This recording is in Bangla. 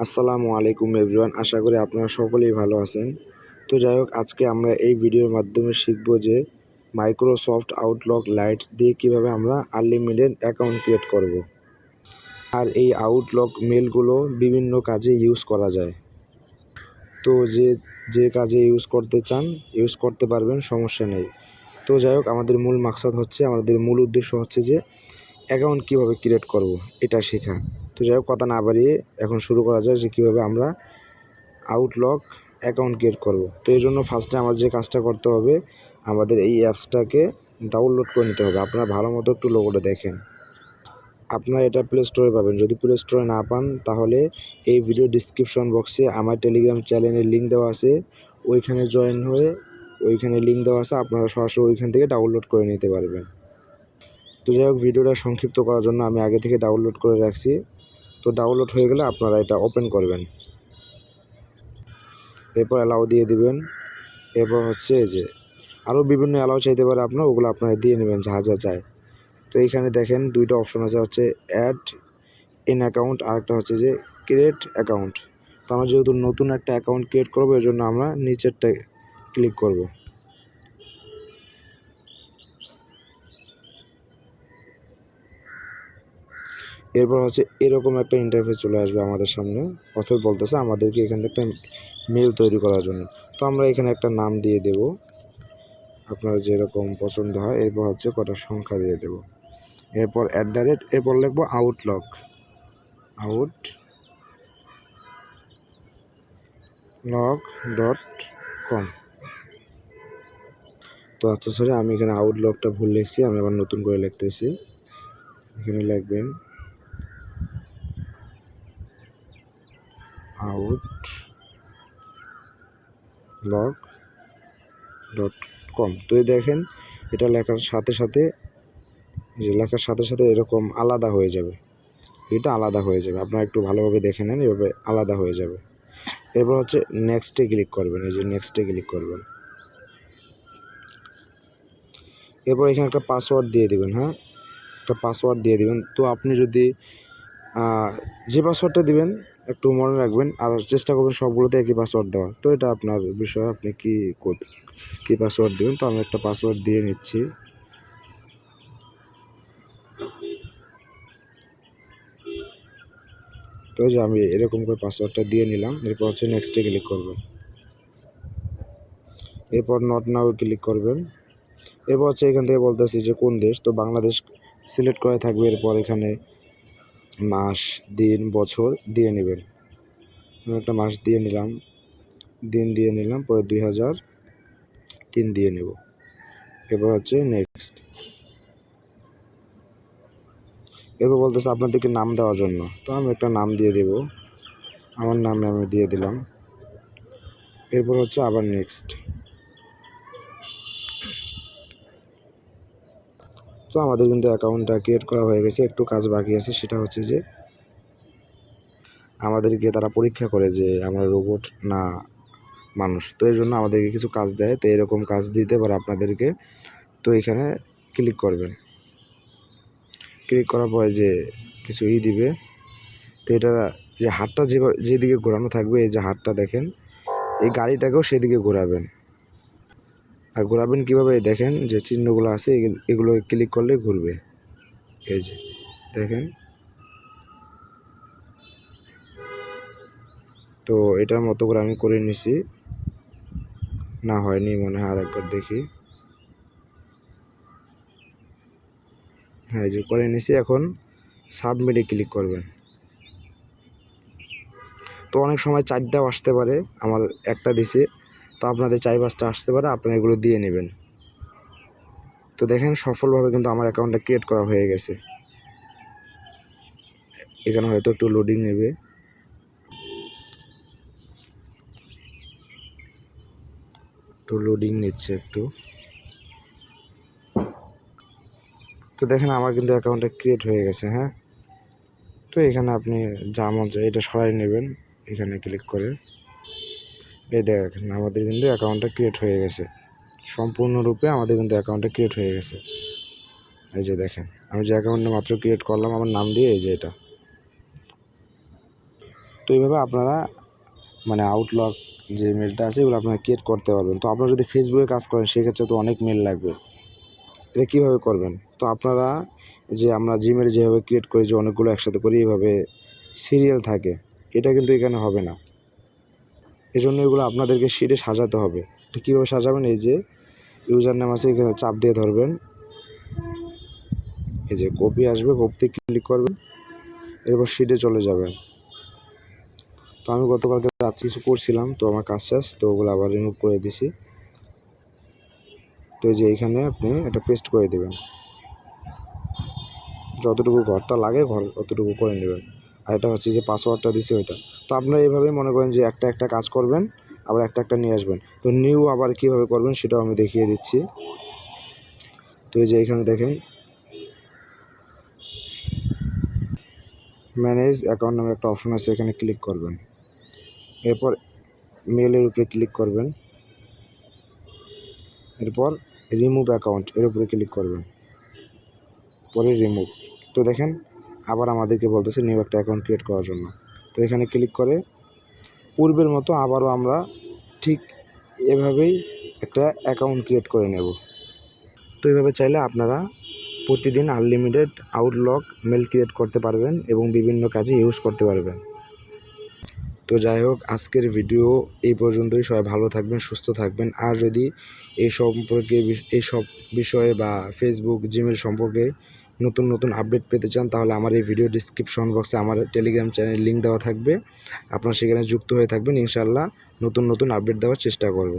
আসসালামু আলাইকুম এভরিওয়ান, আশা করি আপনারা সকলেই ভালো আছেন। তো যাই হোক, আজকে আমরা এই ভিডিওর মাধ্যমে শিখব যে মাইক্রোসফট আউটলুক লাইট দিয়ে কিভাবে আমরা আনলিমিটেড অ্যাকাউন্ট ক্রিয়েট করব। আর এই আউটলুক মেলগুলো বিভিন্ন কাজে ইউজ করা যায়। তো যে কাজে ইউজ করতে চান ইউজ করতে পারবেন, সমস্যা নেই। তো যাই হোক, আমাদের মূল উদ্দেশ্য হচ্ছে যে অ্যাকাউন্ট কীভাবে ক্রিয়েট করব এটা শেখা। তো যাই হোক, কথা না বাড়িয়ে এখন শুরু করা যায় যে কীভাবে আমরা আউটলুক অ্যাকাউন্ট ক্রিয়েট করব। তো এই জন্য ফার্স্টে আমাদের যে কাজটা করতে হবে, আমাদের এই অ্যাপসটাকে ডাউনলোড করে নিতে হবে। আপনারা ভালো মতো একটু লোগোটা দেখেন। আপনারা এটা প্লে স্টোরে পাবেন। যদি প্লে স্টোরে না পান তাহলে এই ভিডিও ডিসক্রিপশন বক্সে আমার টেলিগ্রাম চ্যানেলের লিঙ্ক দেওয়া আছে, ওইখানে জয়েন হয়ে ওইখানে লিঙ্ক দেওয়া আছে, আপনারা সরাসরি ওইখান থেকে ডাউনলোড করে নিতে পারবেন। তো যাই হোক, ভিডিওটা সংক্ষিপ্ত করার জন্য আমি আগে থেকে ডাউনলোড করে রাখছি। তো ডাউনলোড হয়ে গেলে আপনারা এটা ওপেন করবেন, এরপর অ্যালাউ দিয়ে দিবেন। এরপর হচ্ছে যে আরও বিভিন্ন অ্যালাউ চাইতে পারে আপনার, ওগুলো আপনারা দিয়ে নেবেন যা যা চায়। তো এইখানে দেখেন দুইটা অপশন আছে, হচ্ছে অ্যাড ইন অ্যাকাউন্ট, আর একটা হচ্ছে যে ক্রিয়েট অ্যাকাউন্ট। তো আমরা যেহেতু নতুন একটা অ্যাকাউন্ট ক্রিয়েট করবো, এর জন্য আমরা নিচেরটা ক্লিক করব। এরপর হচ্ছে এরকম একটা ইন্টারফেস চলে আসবে আমাদের সামনে, অর্থাৎ বলতেছে আমাদেরকে এখান থেকে একটা মেল তৈরি করার জন্য। তো আমরা এখানে একটা নাম দিয়ে দেব, আপনার যেরকম পছন্দ হয়। এরপর হচ্ছে কটা সংখ্যা দিয়ে দেব, এরপর @, এরপর লিখবো outlook.com। তো আচ্ছা সরি, আমি এখানে আউটলুকটা ভুল লিখছি, আমি আবার নতুন করে লিখতেছি। এখানে লিখবেন outlook.com। তো এই দেখেন, এটা লেখার সাথে সাথে এরকম আলাদা হয়ে যাবে, এটা আলাদা হয়ে যাবে। আপনারা একটু ভালোভাবে দেখে নেন, এভাবে আলাদা হয়ে যাবে। এরপর হচ্ছে নেক্সটে ক্লিক করবেন, এই যে নেক্সটে ক্লিক করবেন। এরপর এখানে একটা পাসওয়ার্ড দিয়ে দিবেন। হ্যাঁ, একটা পাসওয়ার্ড দিয়ে দিবেন। তো আপনি যদি যে পাসওয়ার্ডটা দিবেন একটু মনে রাখবেন, আর চেষ্টা করবেন সবগুলোতে একই পাসওয়ার্ড দেওয়া। তো এটা আপনার বিষয়, আপনি কী পাসওয়ার্ড দেবেন। তো আমি একটা পাসওয়ার্ড দিয়ে নিচ্ছি। তো যে আমি এরকম করে পাসওয়ার্ডটা দিয়ে নিলাম। এরপর হচ্ছে নেক্সটে ক্লিক করবেন, এরপর নট নাও ক্লিক করবেন। এরপর হচ্ছে এখান থেকে বলতেছি যে কোন দেশ, তো বাংলাদেশ সিলেক্ট করা থাকবে। এরপর এখানে মাস, দিন, বছর দিয়ে নেবেন। আমি একটা মাস দিয়ে নিলাম, দিন দিয়ে নিলাম, পরে 2003 দিয়ে নেব। এরপর হচ্ছে নেক্সট। এরপর বলতেছে আপনাদেরকে নাম দেওয়ার জন্য, তো আমি একটা নাম দিয়ে দেব, আমার নামে আমি দিয়ে দিলাম। এরপর হচ্ছে আবার নেক্সট। তো আমাদের কিন্তু অ্যাকাউন্টটা ক্রিয়েট করা হয়ে গেছে। একটু কাজ বাকি আছে, সেটা হচ্ছে যে আমাদেরকে তারা পরীক্ষা করে যে আমরা রোবট না মানুষ। তো এর জন্য আমাদেরকে কিছু কাজ দেয়, তো এরকম কাজ দিতে পারে আপনাদেরকে। তো এখানে ক্লিক করবেন, ক্লিক করার পরে যে কিছু দিবে। তো এটা যে হাতটা যেদিকে ঘোরানো থাকবে, এই যে হাতটা দেখেন, এই গাড়িটাকেও সেদিকে ঘোরাবেন। আর ঘোরাবেন কীভাবে, দেখেন যে চিহ্নগুলো আছে, এগুলো ক্লিক করলে ঘুরবে। এই যে দেখেন। তো এটার মতো করে আমি করে নিছি, না হয়নি মনে হয়, আর একবার দেখি। হ্যাঁ, এই যে করে নিছি। এখন সাবমিটে ক্লিক করবেন। তো অনেক সময় 4টাও আসতে পারে, আমার একটা দিছে, তো আপনাদের 4-5টা আসতে পারে, আপনারা এগুলো দিয়ে নেবেন। তো দেখেন সফলভাবে কিন্তু আমার অ্যাকাউন্টটা ক্রিয়েট করা হয়ে গেছে। এখানে হয়তো একটু লোডিং নেবে। নিচ্ছে একটু। তো দেখেন আমার কিন্তু অ্যাকাউন্টটা ক্রিয়েট হয়ে গেছে। হ্যাঁ, তো এখানে আপনি যা মন চায় এটা সরাই নেবেন, এখানে ক্লিক করে। এই দেখেন আমাদের কিন্তু অ্যাকাউন্টটা ক্রিয়েট হয়ে গেছে, সম্পূর্ণরূপে আমাদের কিন্তু অ্যাকাউন্টটা ক্রিয়েট হয়ে গেছে। এই যে দেখেন, আমি যে অ্যাকাউন্টটা মাত্র ক্রিয়েট করলাম আমার নাম দিয়ে, এই যে এটা। তো এইভাবে আপনারা মানে আউটলক যে মেলটা আছে এগুলো আপনারা ক্রিয়েট করতে পারবেন। তো আপনারা যদি ফেসবুকে কাজ করেন সেক্ষেত্রে তো অনেক মেল লাগবে। এটা কীভাবে করবেন? তো আপনারা যে আমরা জিমেল যেভাবে ক্রিয়েট করি যে অনেকগুলো একসাথে করি এইভাবে সিরিয়াল থাকে, এটা কিন্তু এখানে হবে না। এজন্য এগুলো আপনাদেরকে শিটে সাজাতে হবে। তো কীভাবে সাজাবেন? এই যে ইউজার নেম আছে এখানে চাপ দিয়ে ধরবেন, এই যে কপি আসবে, কপিতে ক্লিক করবেন, এরপর শিটে চলে যাবেন। তো আমি গতকালকে রাত কিছু করছিলাম, তো আমার কাজ শেষ, তো ওগুলো আবার রিমুভ করে দিছি। তো এই যে এইখানে আপনি এটা পেস্ট করে দেবেন, যতটুকু ঘরটা লাগে ঘর অতটুকু করে নেবেন। আর এটা হচ্ছে যে পাসওয়ার্ডটা দিছি ওইটা। তো আপনারা এইভাবেই মনে করেন যে একটা একটা কাজ করবেন, আবার একটা একটা নিয়ে আসবেন। তো নিউ আবার কীভাবে করবেন সেটাও আমি দেখিয়ে দিচ্ছি। তো এই যে এখানে দেখেন ম্যানেজ অ্যাকাউন্ট নামে একটা অপশন আছে, এখানে ক্লিক করবেন। এরপর মেলের উপরে ক্লিক করবেন, এরপর রিমুভ অ্যাকাউন্ট এর উপরে ক্লিক করবেন, পরে রিমুভ। তো দেখেন আবার আমাদেরকে বলতেছে নিউ একটা অ্যাকাউন্ট ক্রিয়েট করার জন্য। তো এখানে ক্লিক করে পূর্বের মতো আবারও আমরা ঠিক এভাবেই একটা অ্যাকাউন্ট ক্রিয়েট করে নেব। তো এইভাবে চাইলে আপনারা প্রতিদিন আনলিমিটেড আউটলক মেল ক্রিয়েট করতে পারবেন এবং বিভিন্ন কাজে ইউজ করতে পারবেন। তো যাই হোক, আজকের ভিডিও এই পর্যন্তই। সবাই ভালো থাকবেন, সুস্থ থাকবেন। আর যদি এই সব বিষয়ে বা ফেসবুক, জিমেল সম্পর্কে নতুন নতুন আপডেট পেতে চান তাহলে আমার এই ভিডিও ডিসক্রিপশন বক্সে আমার টেলিগ্রাম চ্যানেল লিঙ্ক দেওয়া থাকবে, আপনারা সেখানে যুক্ত হয়ে থাকবেন। ইনশাআল্লাহ নতুন নতুন আপডেট দেওয়ার চেষ্টা করব।